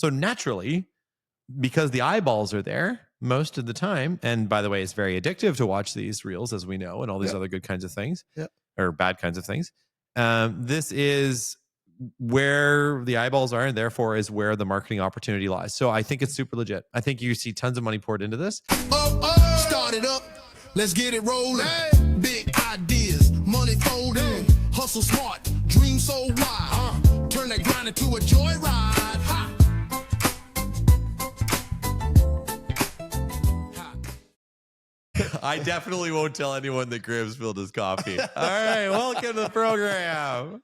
So naturally, because the eyeballs are there most of the time, and by the way, it's very addictive to watch these reels, as we know, and all these other good kinds of things, or bad kinds of things. This is where the eyeballs are, and therefore is where the marketing opportunity lies. So I think it's super legit. I think you see tons of money poured into this. Start it up. Let's get it rolling. Big ideas, money folding. Hustle smart, dream so wide. Turn that grind into a joyride. I definitely won't tell anyone that Graham's spilled his coffee. All right, welcome to the program.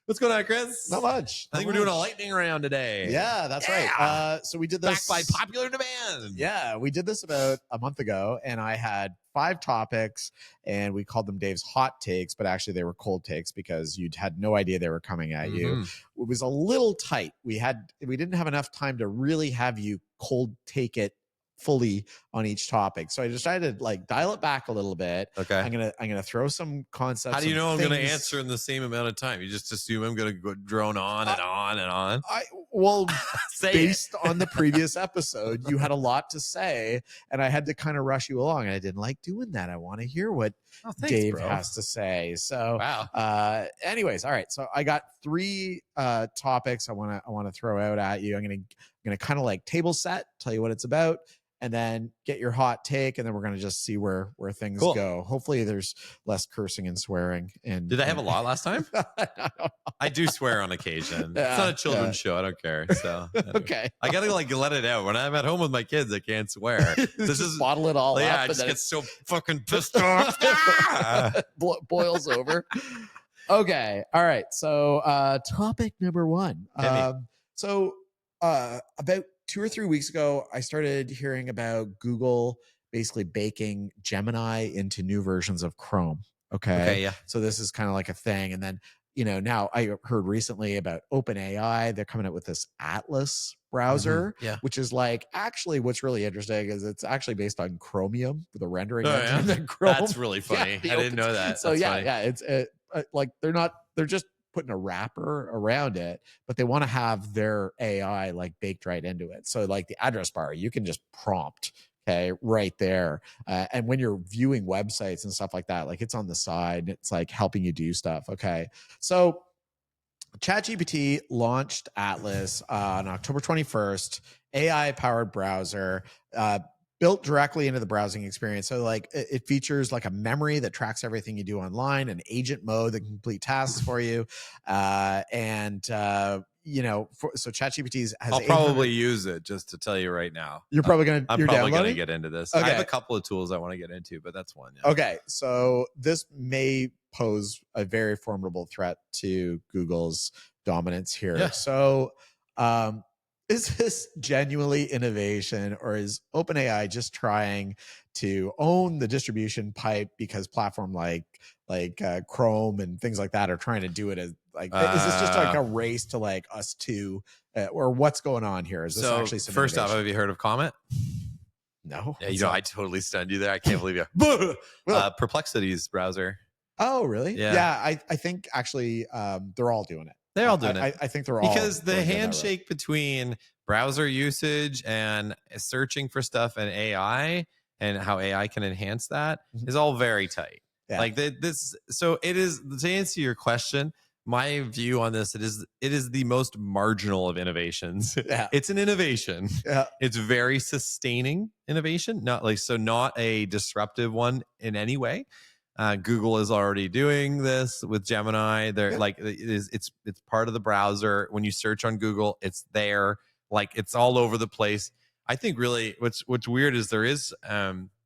What's going on, Chris? Not much. I think we're doing a lightning round today. Yeah, that's right. So we did this backed by popular demand. Yeah, we did this about a month ago, and I had 5 topics, and we called them Dave's hot takes, but actually they were cold takes because you'd had no idea they were coming at you. It was a little tight. We didn't have enough time to really have you cold take it fully on each topic, so I decided to like dial it back a little bit. Okay, I'm gonna throw some concepts. How do you know I'm gonna answer in the same amount of time? You just assume I'm gonna go drone on and on and on? Based on the previous episode, you had a lot to say, and I had to kind of rush you along, and I didn't like doing that. I want to hear what Dave has to say. So, anyways, all right. So I got 3 topics I want to throw out at you. I'm gonna kind of like table set, tell you what it's about, and then get your hot take, and then we're going to just see where things go. Hopefully there's less cursing and swearing. And did I have a lot last time? I do swear on occasion. It's not a children's show. I don't care. So okay, I gotta like let it out. When I'm at home with my kids, I can't swear. This is bottle it all up. Yeah, I just get so fucking pissed off. Boils over. Okay, all right. So topic number 1. About 2 or 3 weeks ago, I started hearing about Google basically baking Gemini into new versions of Chrome. Okay. Yeah. So this is kind of like a thing. And then, now I heard recently about OpenAI. They're coming out with this Atlas browser, which is like, actually what's really interesting is it's actually based on Chromium, the rendering engine. And Chrome. That's really funny. I didn't know that. So it's like they're just putting a wrapper around it, but they want to have their AI like baked right into it. So like the address bar, you can just prompt, right there. And when you're viewing websites and stuff like that, like it's on the side, it's like helping you do stuff. Okay. So ChatGPT launched Atlas on October 21st, AI powered browser, built directly into the browsing experience. So like it features like a memory that tracks everything you do online, an agent mode that can complete tasks for you. So ChatGPT has I'll probably use it, just to tell you right now. I'm probably going to get into this. Okay. I have a couple of tools I want to get into, but that's one. Yeah. Okay. So this may pose a very formidable threat to Google's dominance here. Yeah. So, is this genuinely innovation, or is OpenAI just trying to own the distribution pipe because platform like Chrome and things like that are trying to do it as like, is this just like a race to like us two, or what's going on here? Is this actually some first innovation? off, have you heard of Comet? No. Yeah, I totally stunned you there. I can't believe you. Perplexity's browser. Oh, really? Yeah. I think actually they're all doing it. They're all doing it. I think they're all, because the handshake between browser usage and searching for stuff and AI and how AI can enhance that is all very tight. Yeah. Like this. So it is, to answer your question, my view on this, it is the most marginal of innovations. Yeah. It's an innovation. Yeah. It's very sustaining innovation, not a disruptive one in any way. Google is already doing this with Gemini. They're like, it's part of the browser. When you search on Google, it's there. Like it's all over the place. I think really what's weird is there is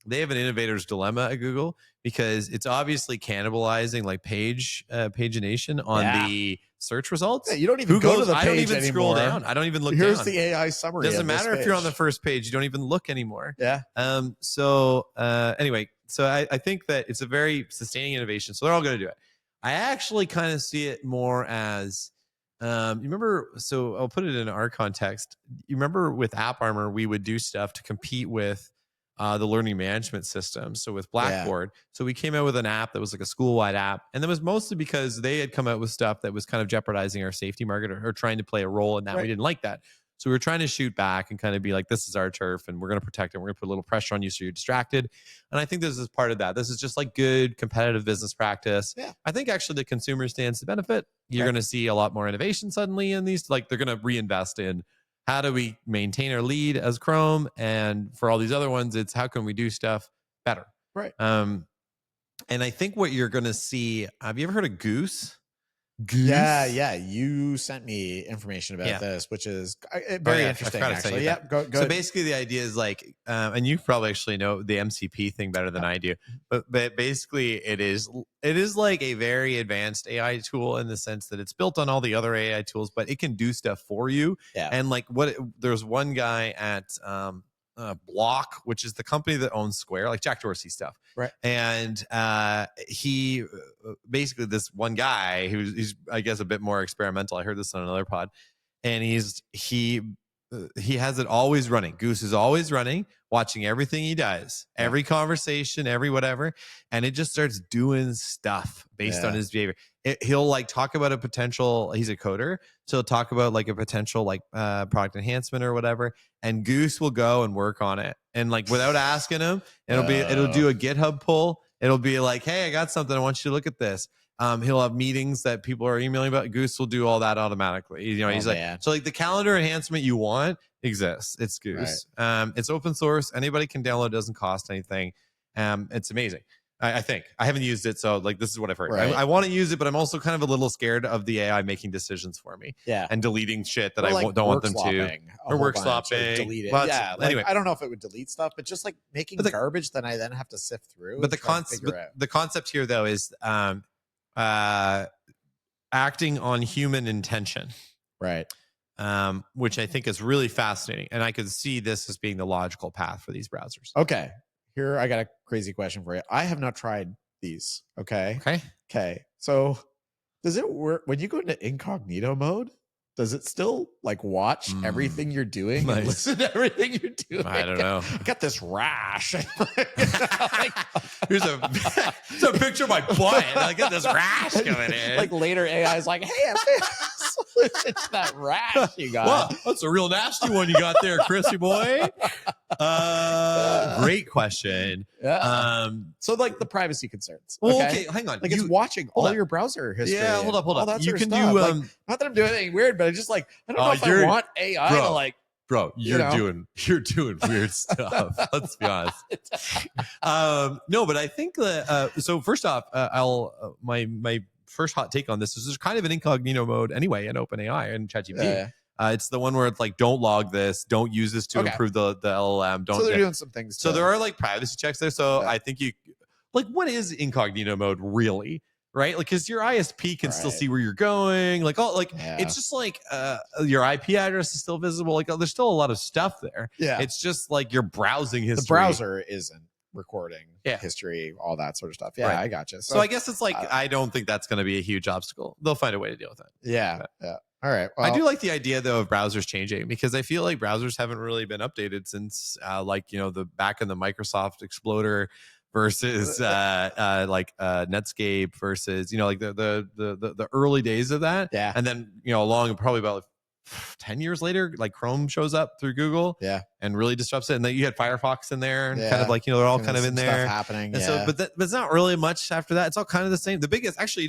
they have an innovator's dilemma at Google, because it's obviously cannibalizing like pagination on the search results. Yeah, you don't even go to the page. I don't even anymore. Scroll down. I don't even look Here's down. the AI summary. Doesn't matter if you're on the first page. You don't even look anymore. Yeah. Anyway, so I think that it's a very sustaining innovation. So they're all going to do it. I actually kind of see it more as, you remember, so I'll put it in our context. You remember with App Armor, we would do stuff to compete with the learning management system. So with Blackboard, so we came out with an app that was like a school-wide app, and that was mostly because they had come out with stuff that was kind of jeopardizing our safety market or trying to play a role in that. We didn't like that. So we were trying to shoot back and kind of be like, this is our turf and we're going to protect it. We're going to put a little pressure on you so you're distracted. And I think this is part of that. This is just like good competitive business practice. I think actually the consumer stands to benefit. You're going to see a lot more innovation suddenly in these. Like they're going to reinvest in how do we maintain our lead as Chrome? And for all these other ones, it's how can we do stuff better? And I think what you're going to see, have you ever heard of Goose? Yeah. You sent me information about this, which is very interesting. Actually, go. So basically, the idea is like, and you probably actually know the MCP thing better than I do, but basically, it is like a very advanced AI tool in the sense that it's built on all the other AI tools, but it can do stuff for you. And like, there's one guy at Block, which is the company that owns Square, like Jack Dorsey stuff. And he basically, this one guy he's I guess a bit more experimental. I heard this on another pod, and he has it always running. Goose is always running, watching everything he does, every conversation, every whatever, and it just starts doing stuff based on his behavior. He'll like talk about a potential. He's a coder, so he'll talk about like a potential like product enhancement or whatever, and Goose will go and work on it, and like without asking him, it'll do a GitHub pull. It'll be like, hey, I got something. I want you to look at this. He'll have meetings that people are emailing about. Goose will do all that automatically. You know, he's like, so like the calendar enhancement you want exists. It's Goose. It's open source. Anybody can download. It doesn't cost anything. It's amazing. I think I haven't used it, so like this is what I've heard. I want to use it, but I'm also kind of a little scared of the AI making decisions for me. And deleting shit that I don't want them to, or work swapping. Delete it. Well, anyway, I don't know if it would delete stuff, but just like making garbage, then I then have to sift through. But the concept here though is acting on human intention, which I think is really fascinating, and I could see this as being the logical path for these browsers. Okay. Here, I got a crazy question for you. I have not tried these. Okay. So does it work when you go into incognito mode? Does it still like watch everything you're doing and listen to everything you're doing? I don't know. I got this rash. Here's a picture of my butt. I got this rash coming in. Like later AI is like, hey, I found a solution to that rash you got. Well, that's a real nasty one you got there, Chrissy boy. Great question. So like the privacy concerns. Well, okay, hang on. Like it's watching all your browser history. Yeah, hold up. You can do like, not that I'm doing anything weird, but I just like I don't know if I want AI to like. Bro, you're doing weird stuff. Let's be honest. No, but I think that so first off, I'll my first hot take on this is there's kind of an incognito mode anyway in OpenAI and ChatGPT. It's the one where it's like, don't log this, don't use this to improve the LLM. Don't. So they're doing some things. So there are like privacy checks there. So I think you like, what is incognito mode really? Right, like because your ISP can still see where you're going, like it's just like your IP address is still visible. Like there's still a lot of stuff there. It's just like your browsing history. The browser isn't recording history, all that sort of stuff. I gotcha. So I guess it's like I don't think that's going to be a huge obstacle. They'll find a way to deal with it. All right. Well, I do like the idea though of browsers changing because I feel like browsers haven't really been updated since the back in the Microsoft Explorer versus Netscape versus like the early days of that. And then along probably about 10 years later, like Chrome shows up through Google and really disrupts it. And then you had Firefox in there and kind of like they're all kind of in there happening. And so but it's not really much after that. It's all kind of the same. The biggest actually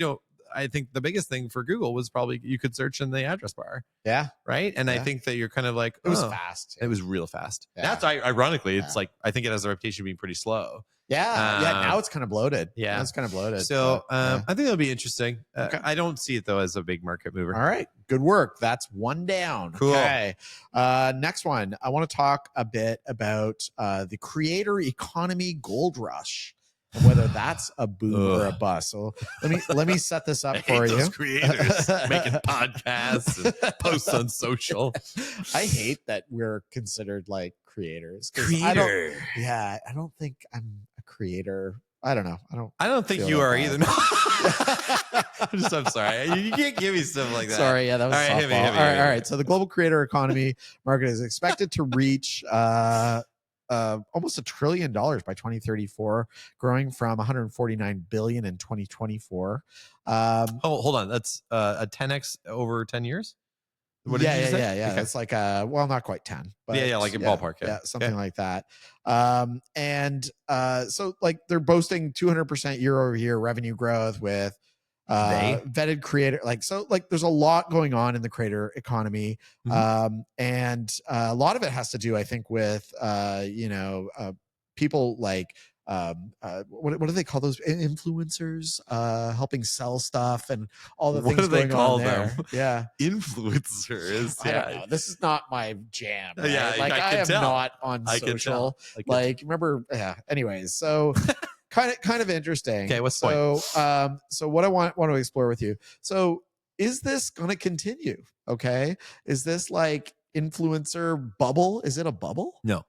I think the biggest thing for Google was probably you could search in the address bar. Right. And I think that you're kind of like, it was fast. It was real fast. That's ironically, it's like, I think it has a reputation of being pretty slow. Now it's kind of bloated. Now it's kind of bloated. So I think that'll be interesting. I don't see it though as a big market mover. All right. Good work. That's one down. Cool. Okay. Next one. I want to talk a bit about the creator economy gold rush. And whether that's a boom or a bust. So let me set this up for you. Those creators making podcasts and posts on social. I hate that we're considered like creators. I don't think I'm a creator. I don't know. I don't think you are either. I'm sorry. You can't give me stuff like that. Sorry. Yeah, that was softball. All right. So the global creator economy market is expected to reach almost $1 trillion by 2034, growing from 149 billion in 2024. Hold on. That's a 10x over 10 years. What did you say? Yeah. Okay. It's like well, not quite 10, but yeah, like a ballpark. Yeah, something like that. So like they're boasting 200% year-over-year revenue growth with vetted creator, like, so like there's a lot going on in the creator economy. And a lot of it has to do, I think, with people like what do they call those influencers, helping sell stuff and all the What things do they going call on there. them? Yeah, Influencers. I don't know. This is not my jam. Right? Yeah, Like I am tell. not on I can social. tell. Like remember, yeah. Anyways, so kind of interesting. Okay, what's the point? So what I want to explore with you. So is this going to continue? Okay, is this like influencer bubble? Is it a bubble? No,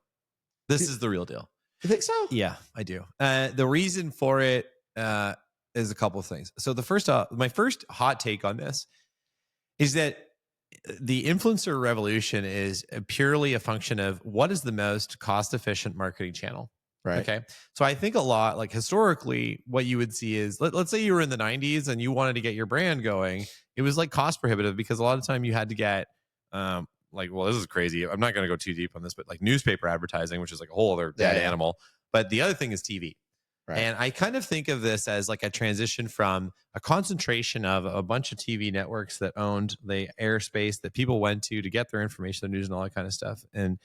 this is the real deal. You think so? Yeah, I do. The reason for it is a couple of things. So my first hot take on this is that the influencer revolution is purely a function of what is the most cost-efficient marketing channel. Right. Okay. So I think a lot, like historically, what you would see is, let's say you were in the 90s and you wanted to get your brand going. It was like cost prohibitive because a lot of time you had to get well, this is crazy. I'm not going to go too deep on this, but like newspaper advertising, which is like a whole other dead animal. But the other thing is TV. Right. And I kind of think of this as like a transition from a concentration of a bunch of TV networks that owned the airspace that people went to get their information, the news and all that kind of stuff, and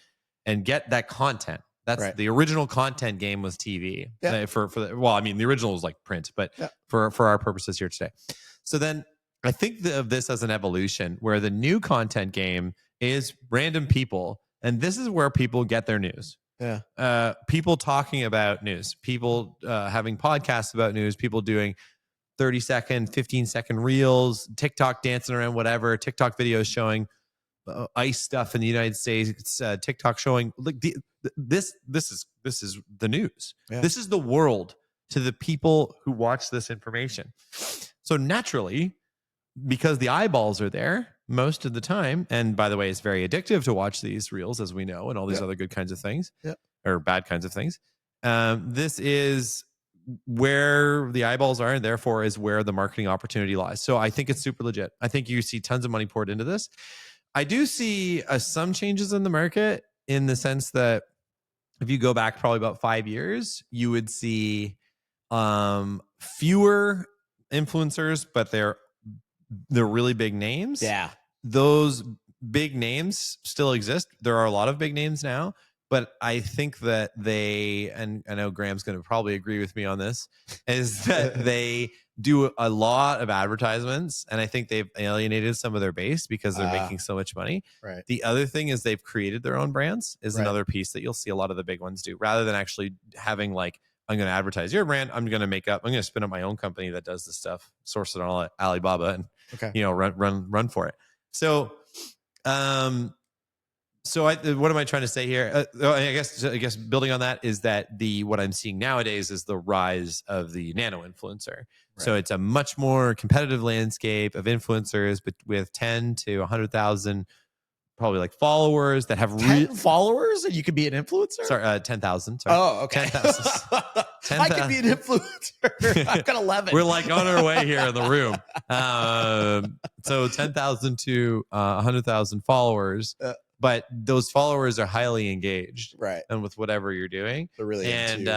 get that content. That's the original content game was TV. Yeah. The original was like print, but for our purposes here today. So then I think of this as an evolution where the new content game is random people, and this is where people get their news. Yeah. People talking about news, people having podcasts about news, people doing 30-second, 15-second reels, TikTok dancing around whatever, TikTok videos showing ice stuff in the United States, TikTok showing like this is the news. Yeah. This is the world to the people who watch this information. So naturally, because the eyeballs are there most of the time, and by the way, it's very addictive to watch these reels, as we know, and all these other good kinds of things, or bad kinds of things. This is where the eyeballs are, and therefore is where the marketing opportunity lies. So I think it's super legit. I think you see tons of money poured into this. I do see some changes in the market in the sense that if you go back probably about 5 years, you would see fewer influencers, but they're really big names. Yeah. Those big names still exist. There are a lot of big names now, but I think that and I know Graham's going to probably agree with me on this, is that they do a lot of advertisements, and I think they've alienated some of their base because they're making so much money. Right. The other thing is they've created their own brands is another piece that you'll see a lot of the big ones do, rather than actually having like, I'm going to advertise your brand. I'm going to spin up my own company that does this stuff, source it on Alibaba, and run for it. So, what am I trying to say here? I guess building on that is that what I'm seeing nowadays is the rise of the nano influencer. Right. So it's a much more competitive landscape of influencers, but with 10 to 100,000 probably like followers that have 10 followers, and you could be an influencer. Sorry, 10,000. Sorry. Oh, okay. 10,000. I could be an influencer. I've got 11. We're like on our way here in the room. So 10,000 to 100,000 followers. But those followers are highly engaged, right? And with whatever you're doing, they're really into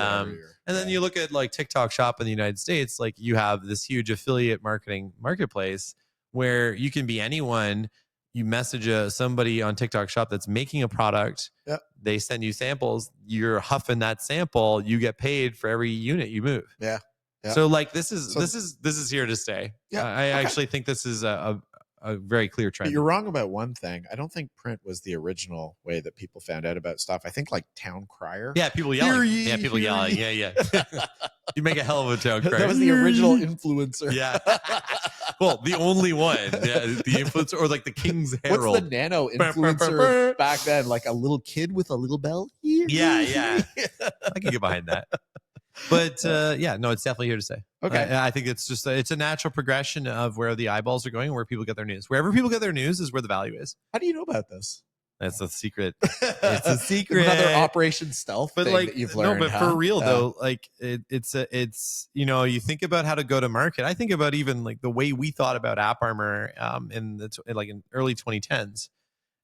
and then you look at like TikTok Shop in the United States, like you have this huge affiliate marketing marketplace where you can be anyone. You message somebody on TikTok Shop that's making a product. Yep. They send you samples. You're huffing that sample. You get paid for every unit you move. Yeah. Yep. So like this is here to stay. Yeah. I actually think this is a very clear trend. But you're wrong about one thing. I don't think print was the original way that people found out about stuff. I think like town crier. Yeah, people yelling. People yelling. Yeah. You make a hell of a town crier. That was the original influencer. Yeah. Well, the only one. Yeah, the influencer, or like the King's Herald. What's the nano influencer back then? Like a little kid with a little bell? Yeah. I can get behind that. But no, it's definitely here to stay. Okay. I think it's just it's a natural progression of where the eyeballs are going, where people get their news. Wherever people get their news is where the value is. How do you know about this? That's a secret. It's a secret. Another Operation Stealth but thing like that you've learned. no, but for real though, like it's you think about how to go to market. I think about even like the way we thought about AppArmor in early 2010s,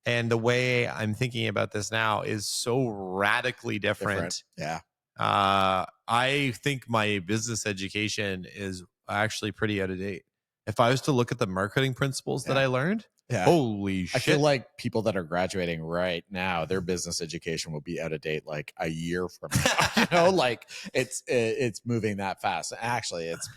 and the way I'm thinking about this now is so radically different. Yeah. I think my business education is actually pretty out of date. If I was to look at the marketing principles that I learned, holy shit. I feel like people that are graduating right now, their business education will be out of date like a year from now. Like it's moving that fast. Actually, it's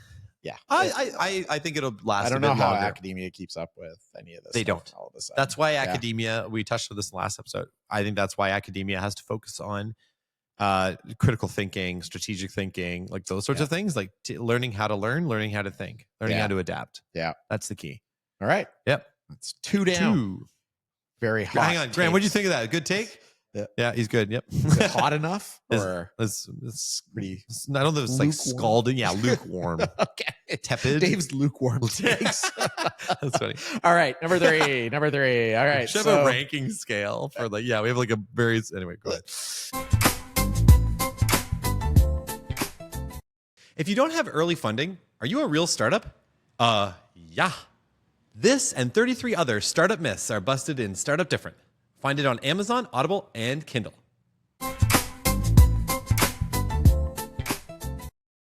I think it'll last. I don't a bit know how longer. academia keeps up with any of this. They don't. All of a sudden. That's why academia. We touched on this in the last episode. I think that's why academia has to focus on critical thinking, strategic thinking, like those sorts of things, like learning how to learn, learning how to think, learning how to adapt. Yeah, that's the key. All right. Yep. That's 2 down. Very hot. Hang on, Graham. What do you think of that? Good take. Yeah, he's good. Yep. Is it hot enough? Or it's pretty. I don't know if it's like scalding. Yeah, lukewarm. Okay. Tepid. Dave's lukewarm takes. That's funny. All right, number three. All right. Should have a ranking scale for like. Yeah, we have like a very. Anyway, go ahead. If you don't have early funding, are you a real startup? Yeah. This and 33 other startup myths are busted in Startup Different. Find it on Amazon, Audible, and Kindle. Have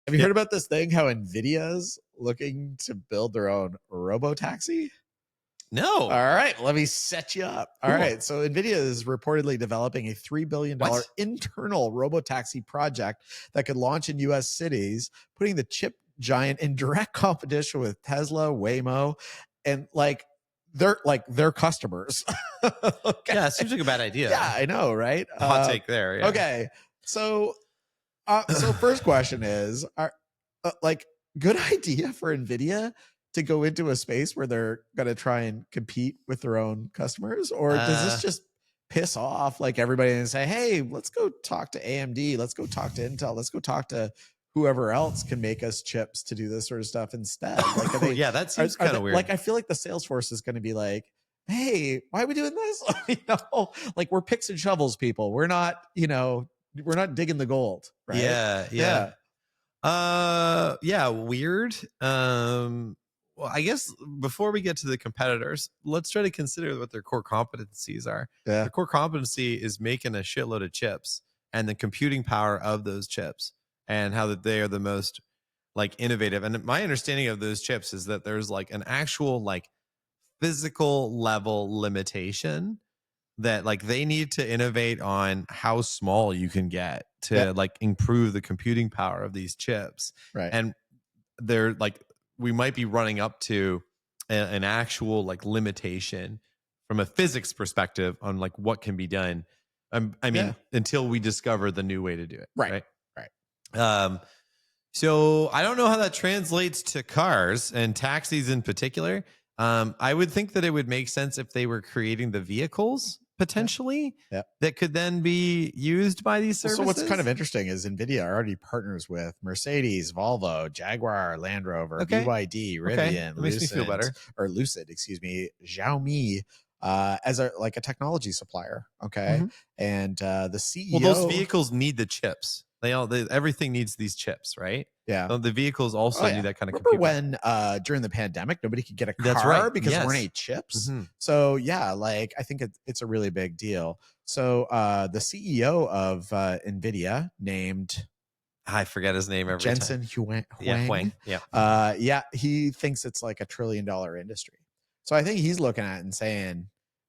you heard about this thing, how NVIDIA's looking to build their own Robotaxi? No. All right, let me set you up. All right, so NVIDIA is reportedly developing a $3 billion internal Robotaxi project that could launch in U.S. cities, putting the chip giant in direct competition with Tesla, Waymo, and their customers. Okay. Yeah, it seems like a bad idea. Yeah, I know, right? Hot take there. Yeah. Okay, so first question is, good idea for NVIDIA to go into a space where they're going to try and compete with their own customers, or does this just piss off like everybody and say, hey, let's go talk to AMD, let's go talk to Intel, let's go talk to whoever else can make us chips to do this sort of stuff instead? Like, yeah, that seems kind of weird. Like, I feel like the sales force is going to be like, hey, why are we doing this? Like we're picks and shovels people. We're not digging the gold, right? Yeah. Weird. Well, I guess before we get to the competitors, let's try to consider what their core competencies are. Yeah. Their core competency is making a shitload of chips and the computing power of those chips, and how that they are the most like innovative. And my understanding of those chips is that there's like an actual like physical level limitation that like they need to innovate on how small you can get to like improve the computing power of these chips. Right. And they're like, we might be running up to an actual like limitation from a physics perspective on like what can be done. Until we discover the new way to do it. Right. So I don't know how that translates to cars and taxis in particular. I would think that it would make sense if they were creating the vehicles potentially that could then be used by these services. So what's kind of interesting is NVIDIA already partners with Mercedes, Volvo, Jaguar, Land Rover, BYD, Rivian, That makes me feel better. Lucid, Xiaomi, as a technology supplier. Okay. And the CEO. Well, those vehicles need the chips. Everything needs these chips, right? Yeah. So the vehicles also need that kind of Remember computer. when during the pandemic nobody could get a car That's right. because there weren't any chips? So I think it's a really big deal. So the CEO of NVIDIA, named I forget his name every Jensen time. Huang. Yeah. He thinks it's like $1 trillion industry. So I think he's looking at it and saying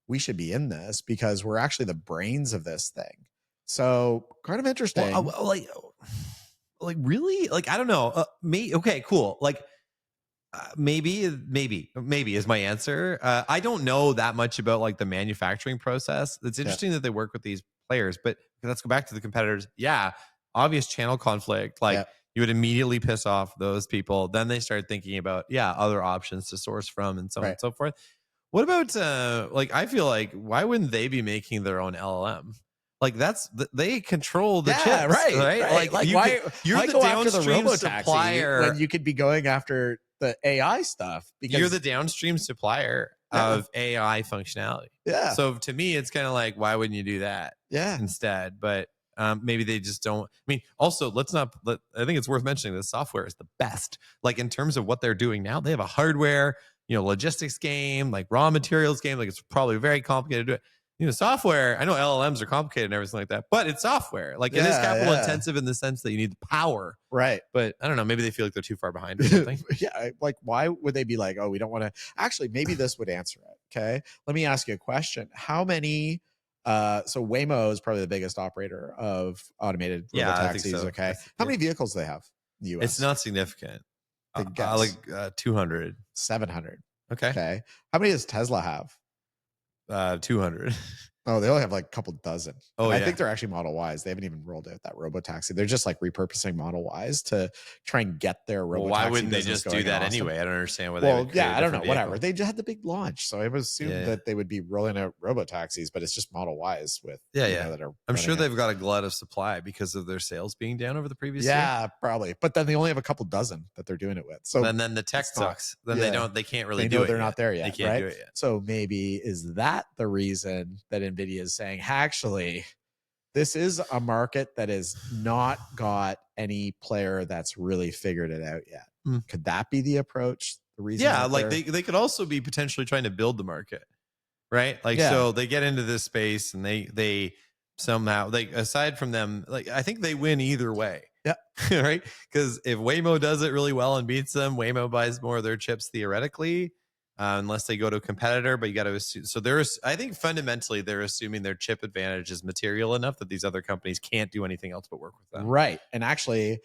we should be in this because we're actually the brains of this thing. So kind of interesting. Like really? Like, I don't know. Okay, cool. Like maybe is my answer. I don't know that much about like the manufacturing process. It's interesting that they work with these players, but let's go back to the competitors. Yeah. Obvious channel conflict. Like you would immediately piss off those people. Then they start thinking about, other options to source from and so on and so forth. What about I feel like why wouldn't they be making their own LLM? Like they control the chips, right? Like you're the downstream supplier when you could be going after the AI stuff because you're the downstream supplier of AI functionality. Yeah. So to me, it's kind of like, why wouldn't you do that instead? But maybe they just don't. I mean, also, I think it's worth mentioning that software is the best. Like in terms of what they're doing now, they have a hardware, logistics game, like raw materials game. Like it's probably very complicated to do it. Software, I know LLMs are complicated and everything like that, but it's software. Like it is capital intensive in the sense that you need the power. Right. But I don't know, maybe they feel like they're too far behind or something. Yeah. Like, why would they be like, oh, we don't want to actually, maybe this would answer it. Okay. Let me ask you a question. How many, so Waymo is probably the biggest operator of automated robotaxis. So. Okay. How many vehicles do they have in the US? It's not significant. Like 200. 700. Okay. How many does Tesla have? 200. Oh, they only have like a couple dozen. Oh, I think they're actually Model Ys. They haven't even rolled out that Robotaxi. They're just like repurposing Model Ys to try and get their Robotaxi. Well, why wouldn't they just do that anyway? I don't understand why they would. I don't know. Whatever. They just had the big launch, so I would assume that they would be rolling out Robotaxis, but it's just Model Ys with that are. I'm sure they've got a glut of supply because of their sales being down over the previous year. Yeah, probably. But then they only have a couple dozen that they're doing it with. So and then the tech sucks. Then they can't really do it. They're not there yet. They can't do it yet. So maybe is that the reason that NVIDIA is saying, actually, this is a market that has not got any player that's really figured it out yet. Could that be the approach? The reason? Yeah, like they could also be potentially trying to build the market, right? Like so they get into this space and they somehow, like, aside from them, like I think they win either way. Yeah. Right. Because if Waymo does it really well and beats them, Waymo buys more of their chips theoretically, unless they go to a competitor. But you got to assume. So I think fundamentally they're assuming their chip advantage is material enough that these other companies can't do anything else but work with them. Right. And actually,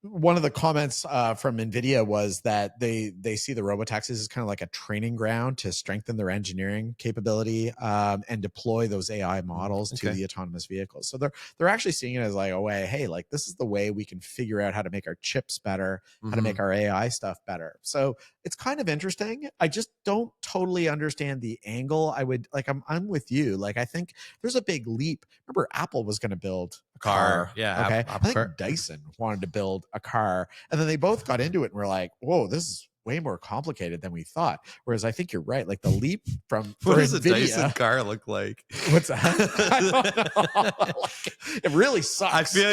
one of the comments from NVIDIA was that they see the robotaxis as kind of like a training ground to strengthen their engineering capability and deploy those AI models to the autonomous vehicles. So they're actually seeing it as like a way, hey, like this is the way we can figure out how to make our chips better, how to make our AI stuff better. So it's kind of interesting. I just don't totally understand the angle. I'm with you. Like I think there's a big leap. Remember, Apple was going to build a car. Yeah. Okay. I think Dyson wanted to build a car, and then they both got into it and were like, whoa, this is way more complicated than we thought. Whereas I think you're right. Like the leap from what does NVIDIA, a Dyson car look like? What's that? I don't know. It really sucks. I feel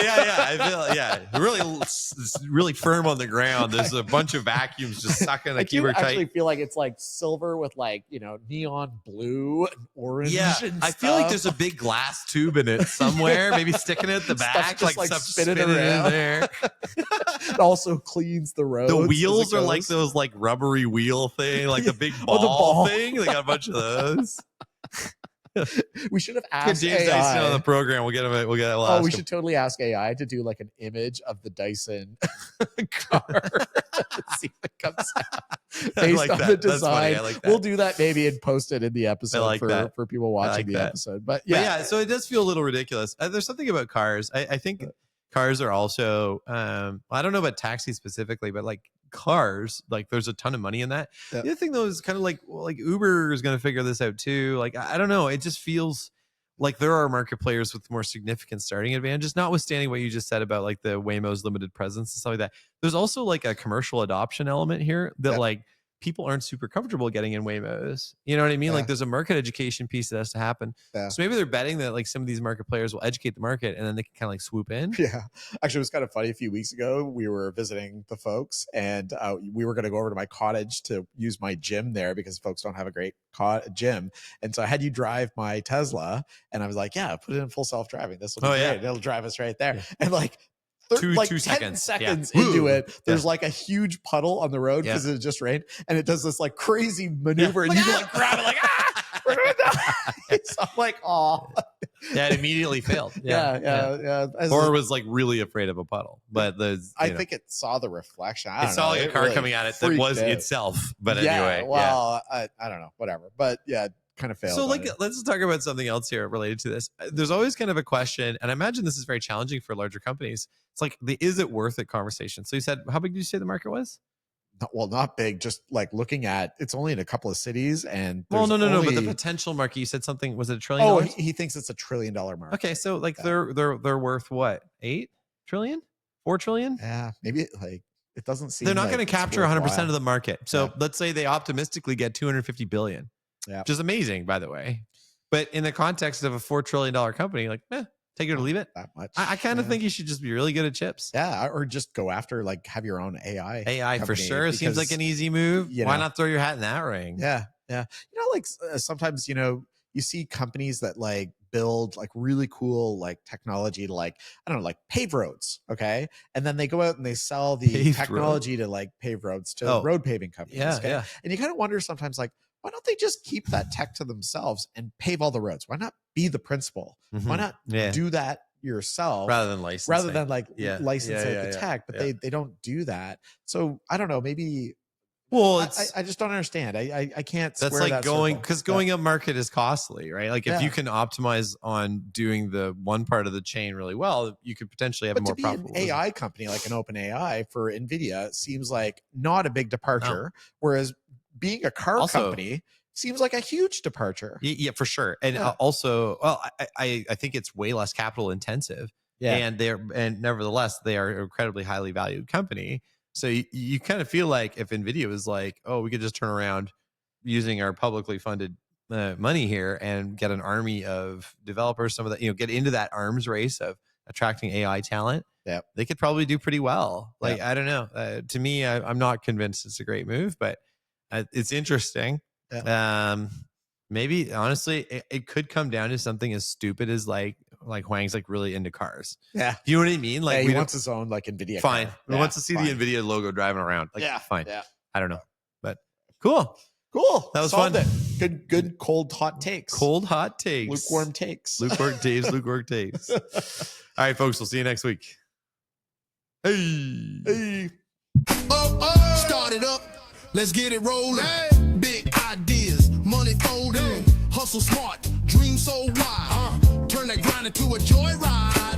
really firm on the ground. There's a bunch of vacuums just sucking the keyboard tight. I actually feel like it's like silver with like, neon blue and orange. Yeah, and I feel like there's a big glass tube in it somewhere, maybe sticking it at the back, stuff stuff spinning around in there. It also cleans the roads. The wheels are like those like rubbery wheel thing, like the big ball thing. They got a bunch of those. We should have asked James AI Dyson on the program. We'll get him. We should totally ask AI to do like an image of the Dyson car. See if it comes out based on the design. We'll do that maybe and post it in the episode for people watching the episode. But so it does feel a little ridiculous. There's something about cars. I think cars are also. I don't know about taxis specifically, but like cars, like there's a ton of money in that. The other thing though is kind of like Uber is going to figure this out too. Like I don't know, it just feels like there are market players with more significant starting advantages, notwithstanding what you just said about like the Waymo's limited presence and stuff like that. There's also like a commercial adoption element here that like people aren't super comfortable getting in Waymos. You know what I mean? Like there's a market education piece that has to happen. So maybe they're betting that like some of these market players will educate the market and then they can kind of like swoop in. Yeah. Actually, it was kind of funny. A few weeks ago, we were visiting the folks and we were going to go over to my cottage to use my gym there because folks don't have a great gym. And so I had you drive my Tesla and I was like, yeah, put it in full self-driving. This will be great. It'll drive us right there. And like, 2 seconds into it, there's like a huge puddle on the road because it just rained, and it does this like crazy maneuver, and you can like grab it like we're gonna die. So I'm like, oh, it immediately failed. Or was like really afraid of a puddle, but I think it saw the reflection. It saw like a car really coming at it that was itself. But anyway, I don't know, whatever. But kind of failed. So let's talk about something else here related to this. There's always kind of a question, and I imagine this is very challenging for larger companies. It's like the is it worth it conversation. So you said, how big did you say the market was? Not big, just like looking at it's only in a couple of cities and no, but the potential market, you said something, was it $1 trillion? He thinks it's $1 trillion market. Okay, so like they're worth what, 8 trillion, 4 trillion? Yeah, maybe like it doesn't seem they're not like going to it's capture 100% worthwhile. of the market. So Yeah. let's say they optimistically get 250 billion, which is amazing, by the way. But in the context of a $4 trillion company, like, take it or leave it. That much. I kind of think you should just be really good at chips. Yeah, or just go after, like, have your own AI. AI for company, sure seems like because, an easy move. you Why know, not throw your hat in that ring? Yeah, yeah. Like sometimes, you see companies that like build like really cool like technology to, like, I don't know, like pave roads, okay, and then they go out and they sell the Paved technology to like pave roads to road paving companies. Yeah, okay? yeah. And you kind of wonder sometimes, like, why don't they just keep that tech to themselves and pave all the roads? Why not be the principal? Why not do that yourself rather than licensing, license out the tech? But they don't do that. So I don't know, maybe. Well, I just don't understand. I can't. That's square like that going, circle. because going up market is costly, right? Like if you can optimize on doing the one part of the chain really well, you could potentially have But more to be profitable. an AI company like an open AI for NVIDIA seems like not a big departure, whereas being a car company seems like a huge departure. Yeah, for sure. And also, well, I think it's way less capital intensive. Yeah. And nevertheless, they are an incredibly highly valued company. So you kind of feel like if NVIDIA was like, oh, we could just turn around using our publicly funded money here and get an army of developers, some of that, get into that arms race of attracting AI talent. Yeah, they could probably do pretty well. Like, I don't know. To me, I'm not convinced it's a great move, but it's interesting. Yeah. Maybe honestly, it could come down to something as stupid as like Huang's like really into cars. Yeah, you know what I mean? Like he wants his own like NVIDIA. Fine, car. He wants to see the NVIDIA logo driving around. Like, fine. Yeah, I don't know, but cool. That was fun. Good cold hot takes. Cold hot takes. Lukewarm takes. Lukewarm takes. All right, folks. We'll see you next week. Hey. Start it up. Let's get it rolling. Big ideas, money folding. Hustle smart, dream so wild. Turn that grind into a joyride.